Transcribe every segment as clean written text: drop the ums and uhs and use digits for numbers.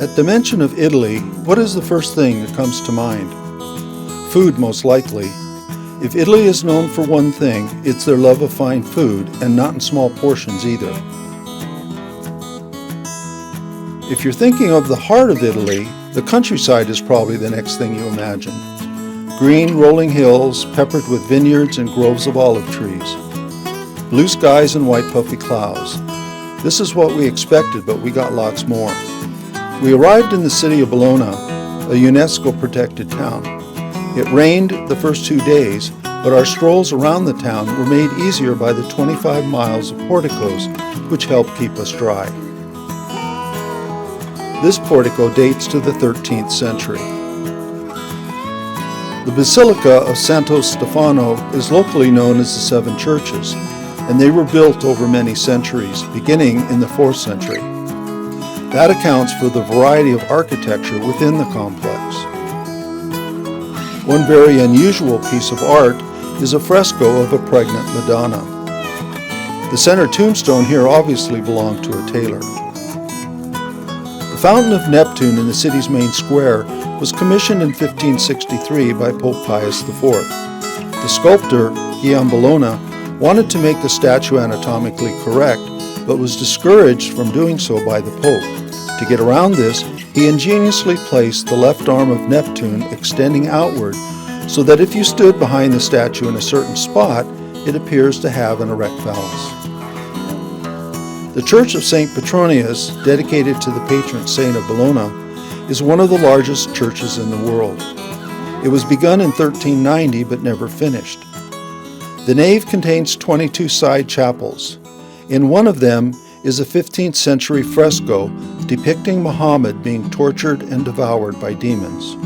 At the mention of Italy, what is the first thing that comes to mind? Food, most likely. If Italy is known for one thing, it's their love of fine food, and not in small portions either. If you're thinking of the heart of Italy, the countryside is probably the next thing you imagine. Green, rolling hills, peppered with vineyards and groves of olive trees. Blue skies and white puffy clouds. This is what we expected, but we got lots more. We arrived in the city of Bologna, a UNESCO-protected town. It rained the first 2 days, but our strolls around the town were made easier by the 25 miles of porticos, which helped keep us dry. This portico dates to the 13th century. The Basilica of Santo Stefano is locally known as the Seven Churches, and they were built over many centuries, beginning in the 4th century. That accounts for the variety of architecture within the complex. One very unusual piece of art is a fresco of a pregnant Madonna. The center tombstone here obviously belonged to a tailor. The Fountain of Neptune in the city's main square was commissioned in 1563 by Pope Pius IV. The sculptor, Giambologna, wanted to make the statue anatomically correct, but was discouraged from doing so by the Pope. To get around this, he ingeniously placed the left arm of Neptune extending outward so that if you stood behind the statue in a certain spot, it appears to have an erect phallus. The Church of St. Petronius, dedicated to the patron saint of Bologna, is one of the largest churches in the world. It was begun in 1390 but never finished. The nave contains 22 side chapels. In one of them is a 15th century fresco depicting Muhammad being tortured and devoured by demons.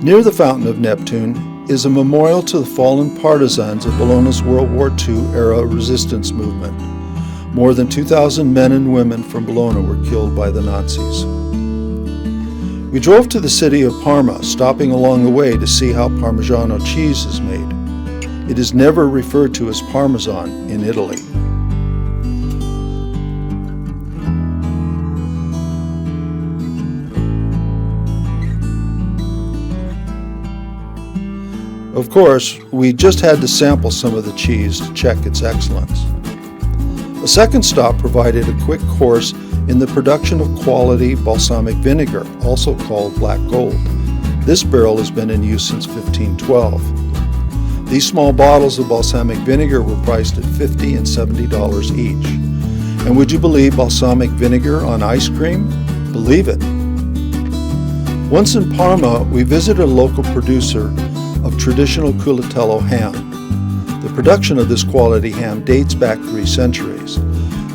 Near the Fountain of Neptune is a memorial to the fallen partisans of Bologna's World War II-era resistance movement. More than 2,000 men and women from Bologna were killed by the Nazis. We drove to the city of Parma, stopping along the way to see how Parmigiano cheese is made. It is never referred to as Parmesan in Italy. Of course, we just had to sample some of the cheese to check its excellence. A second stop provided a quick course in the production of quality balsamic vinegar, also called black gold. This barrel has been in use since 1512. These small bottles of balsamic vinegar were priced at $50 and $70 each. And would you believe balsamic vinegar on ice cream? Believe it. Once in Parma, we visited a local producer of traditional culatello ham. The production of this quality ham dates back 3 centuries.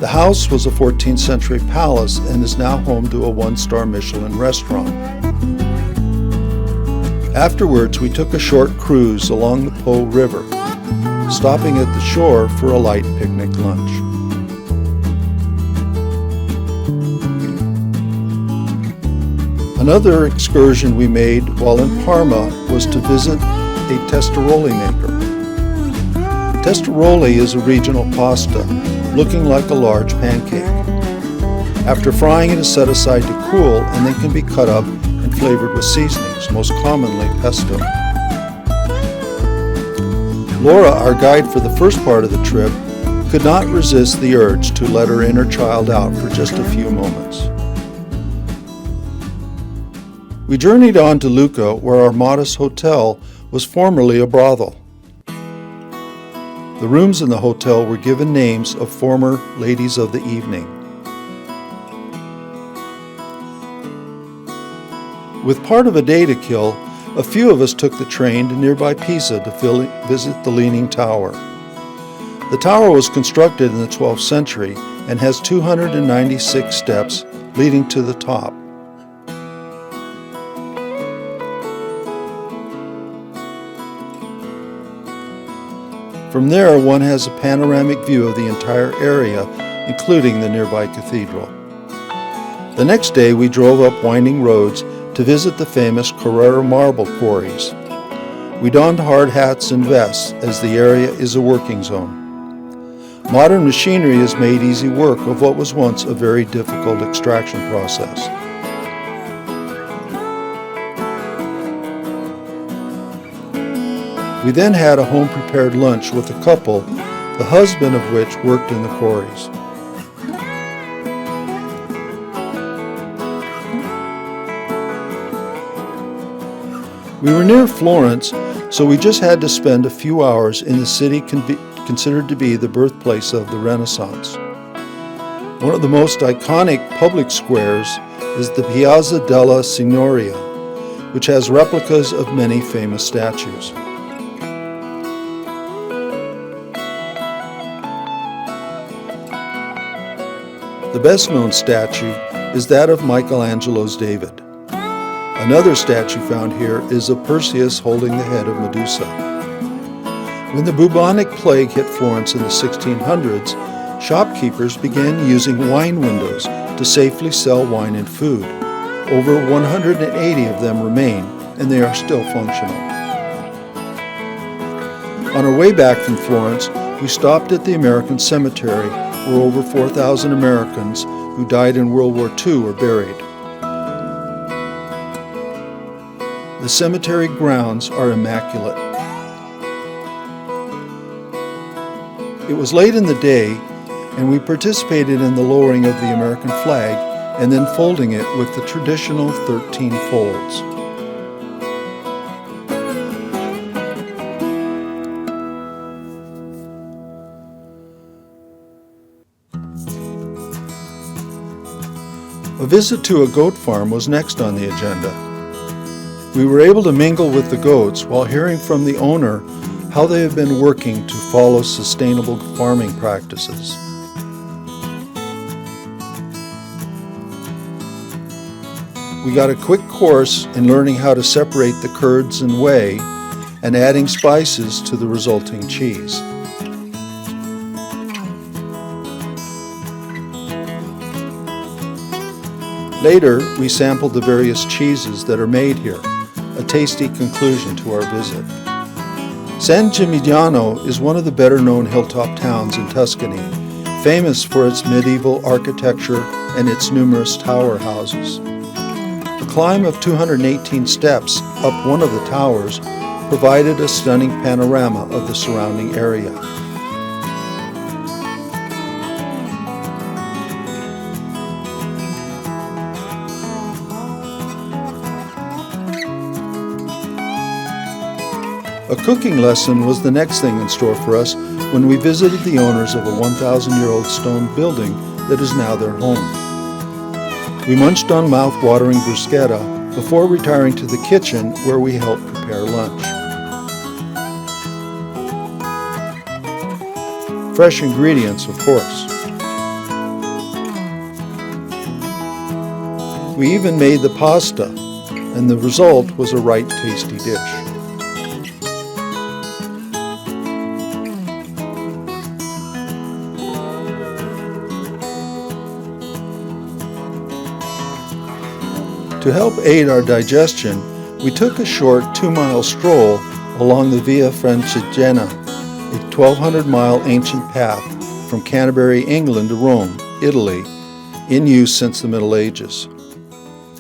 The house was a 14th century palace and is now home to a 1-star Michelin restaurant. Afterwards, we took a short cruise along the Po River, stopping at the shore for a light picnic lunch. Another excursion we made while in Parma was to visit a testaroli maker. Testaroli is a regional pasta, looking like a large pancake. After frying, it is set aside to cool and then can be cut up and flavored with seasonings, most commonly pesto. Laura, our guide for the first part of the trip, could not resist the urge to let her inner child out for just a few moments. We journeyed on to Lucca, where our modest hotel was formerly a brothel. The rooms in the hotel were given names of former ladies of the evening. With part of a day to kill, a few of us took the train to nearby Pisa to visit the Leaning Tower. The tower was constructed in the 12th century and has 296 steps leading to the top. From there, one has a panoramic view of the entire area, including the nearby cathedral. The next day, we drove up winding roads to visit the famous Carrara marble quarries. We donned hard hats and vests, as the area is a working zone. Modern machinery has made easy work of what was once a very difficult extraction process. We then had a home-prepared lunch with a couple, the husband of which worked in the quarries. We were near Florence, so we just had to spend a few hours in the city considered to be the birthplace of the Renaissance. One of the most iconic public squares is the Piazza della Signoria, which has replicas of many famous statues. The best-known statue is that of Michelangelo's David. Another statue found here is of Perseus holding the head of Medusa. When the bubonic plague hit Florence in the 1600s, shopkeepers began using wine windows to safely sell wine and food. Over 180 of them remain, and they are still functional. On our way back from Florence, we stopped at the American Cemetery, where over 4,000 Americans who died in World War II are buried. The cemetery grounds are immaculate. It was late in the day, and we participated in the lowering of the American flag and then folding it with the traditional 13 folds. A visit to a goat farm was next on the agenda. We were able to mingle with the goats while hearing from the owner how they have been working to follow sustainable farming practices. We got a quick course in learning how to separate the curds and whey and adding spices to the resulting cheese. Later, we sampled the various cheeses that are made here, a tasty conclusion to our visit. San Gimignano is one of the better-known hilltop towns in Tuscany, famous for its medieval architecture and its numerous tower houses. A climb of 218 steps up one of the towers provided a stunning panorama of the surrounding area. A cooking lesson was the next thing in store for us when we visited the owners of a 1,000-year-old stone building that is now their home. We munched on mouth-watering bruschetta before retiring to the kitchen where we helped prepare lunch. Fresh ingredients, of course. We even made the pasta, and the result was a right tasty dish. To help aid our digestion, we took a short 2-mile stroll along the Via Francigena, a 1,200-mile ancient path from Canterbury, England to Rome, Italy, in use since the Middle Ages.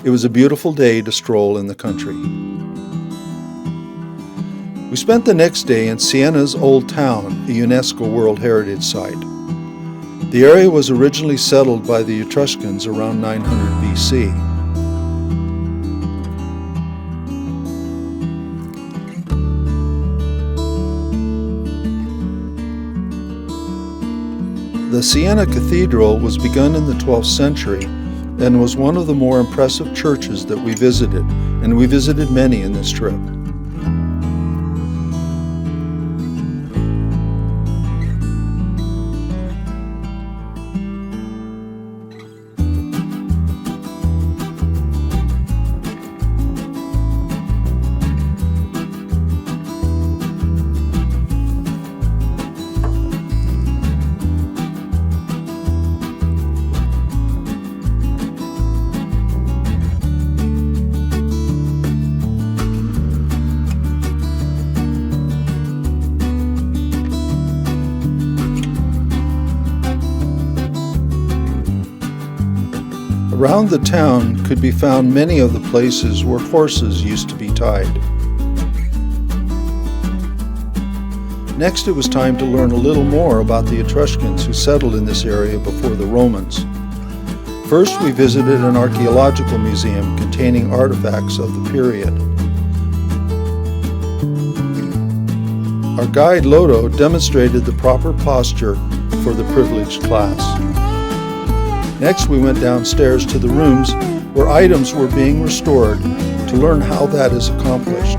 It was a beautiful day to stroll in the country. We spent the next day in Siena's Old Town, a UNESCO World Heritage Site. The area was originally settled by the Etruscans around 900 BC. The Siena Cathedral was begun in the 12th century and was one of the more impressive churches that we visited, and we visited many in this trip. Around the town could be found many of the places where horses used to be tied. Next, it was time to learn a little more about the Etruscans who settled in this area before the Romans. First, we visited an archaeological museum containing artifacts of the period. Our guide Lodo demonstrated the proper posture for the privileged class. Next, we went downstairs to the rooms where items were being restored to learn how that is accomplished.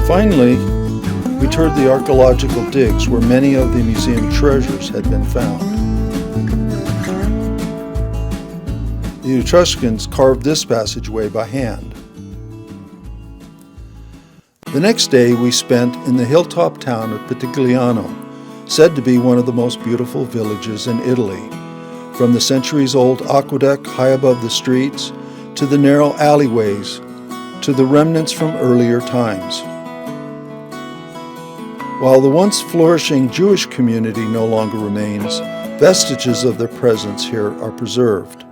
Finally, we toured the archaeological digs where many of the museum treasures had been found. The Etruscans carved this passageway by hand. The next day we spent in the hilltop town of Pitigliano, said to be one of the most beautiful villages in Italy, from the centuries-old aqueduct high above the streets, to the narrow alleyways, to the remnants from earlier times. While the once flourishing Jewish community no longer remains, vestiges of their presence here are preserved.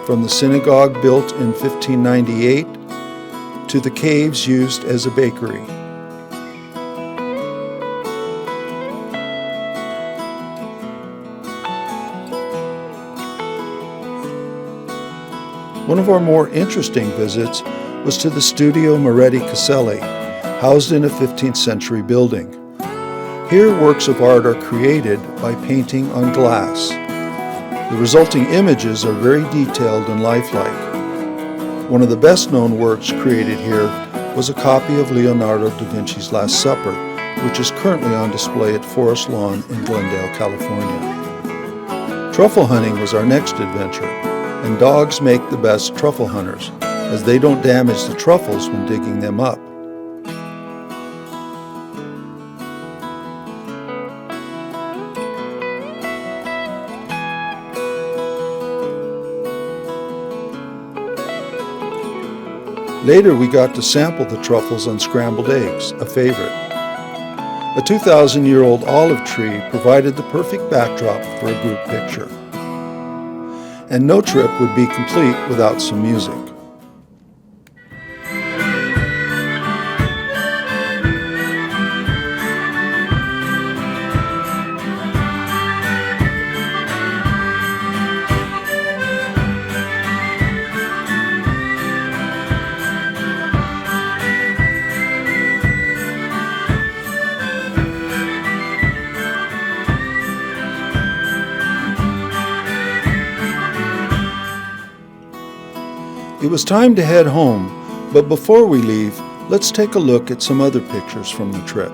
From the synagogue built in 1598 to the caves used as a bakery. One of our more interesting visits was to the Studio Moretti Caselli, housed in a 15th century building. Here, works of art are created by painting on glass. The resulting images are very detailed and lifelike. One of the best-known works created here was a copy of Leonardo da Vinci's Last Supper, which is currently on display at Forest Lawn in Glendale, California. Truffle hunting was our next adventure, and dogs make the best truffle hunters, as they don't damage the truffles when digging them up. Later, we got to sample the truffles on scrambled eggs, a favorite. A 2,000-year-old olive tree provided the perfect backdrop for a group picture. And no trip would be complete without some music. It was time to head home, but before we leave, let's take a look at some other pictures from the trip.